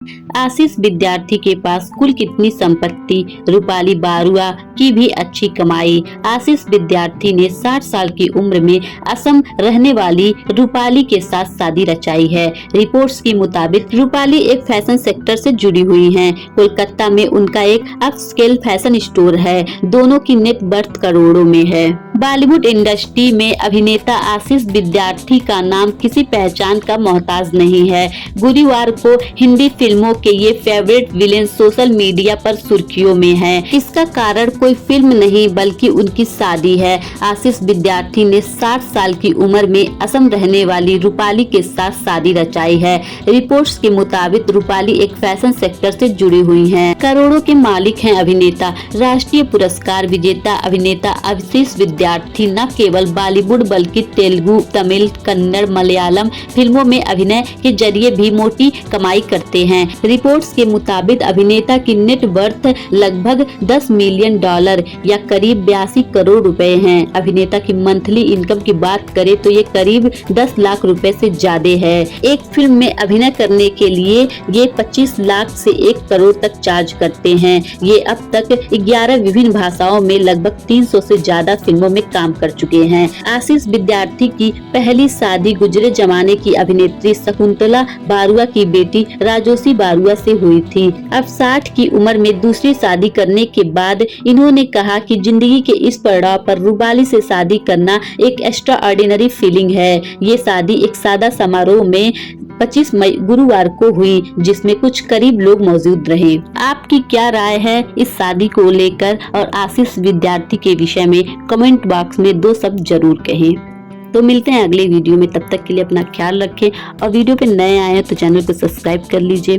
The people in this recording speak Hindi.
आशीष विद्यार्थी के पास कुल कितनी संपत्ति, रूपाली बारुआ की भी अच्छी कमाई। आशीष विद्यार्थी ने 60 साल की उम्र में असम रहने वाली रूपाली के साथ शादी रचाई है। रिपोर्ट्स के मुताबिक रूपाली एक फैशन सेक्टर से जुड़ी हुई हैं। कोलकाता में उनका एक अपस्केल फैशन स्टोर है। दोनों की नेट वर्थ करोड़ों में है। बॉलीवुड इंडस्ट्री में अभिनेता आशीष विद्यार्थी का नाम किसी पहचान का मोहताज नहीं है। गुरुवार को हिंदी फिल्मों के ये फेवरेट विलेन सोशल मीडिया पर सुर्खियों में है। इसका कारण कोई फिल्म नहीं बल्कि उनकी शादी है। आशीष विद्यार्थी ने 60 साल की उम्र में असम रहने वाली रूपाली के साथ शादी रचाई है। रिपोर्ट्स के मुताबिक रूपाली एक फैशन सेक्टर से जुड़ी हुई हैं। करोड़ों के मालिक हैं अभिनेता। राष्ट्रीय पुरस्कार विजेता अभिनेता आशीष विद्यार्थी न केवल बॉलीवुड बल्कि तेलुगु, तमिल, कन्नड़, मलयालम फिल्मों में अभिनय के जरिए भी मोटी कमाई करते हैं। रिपोर्ट्स के मुताबिक अभिनेता की नेट वर्थ लगभग $10 मिलियन या करीब 82 करोड़ रुपए हैं। अभिनेता की मंथली इनकम की बात करें तो ये करीब 10 लाख रुपए से ज्यादा है। एक फिल्म में अभिनय करने के लिए ये 25 लाख से 1 करोड़ तक चार्ज करते हैं। ये अब तक 11 विभिन्न भाषाओं में लगभग 300 से ज्यादा फिल्मों में काम कर चुके हैं। आशीष विद्यार्थी की पहली शादी गुजरे जमाने की अभिनेत्री शकुंतला बारुआ की बेटी राजोशी बारुआ से हुई थी। अब 60 की उम्र में दूसरी शादी करने के बाद इन्होंने कहा कि जिंदगी के इस पड़ाव पर रूपाली से शादी करना एक एक्स्ट्रा ऑर्डिनरी फीलिंग है। ये शादी एक सादा समारोह में 25 मई गुरुवार को हुई, जिसमें कुछ करीब लोग मौजूद रहे। आपकी क्या राय है इस शादी को लेकर और आशीष विद्यार्थी के विषय में? कमेंट बॉक्स में 2 शब्द जरूर कहें। तो मिलते हैं अगले वीडियो में। तब तक के लिए अपना ख्याल रखें और वीडियो पे नए आए हैं तो चैनल को सब्सक्राइब कर लीजिए।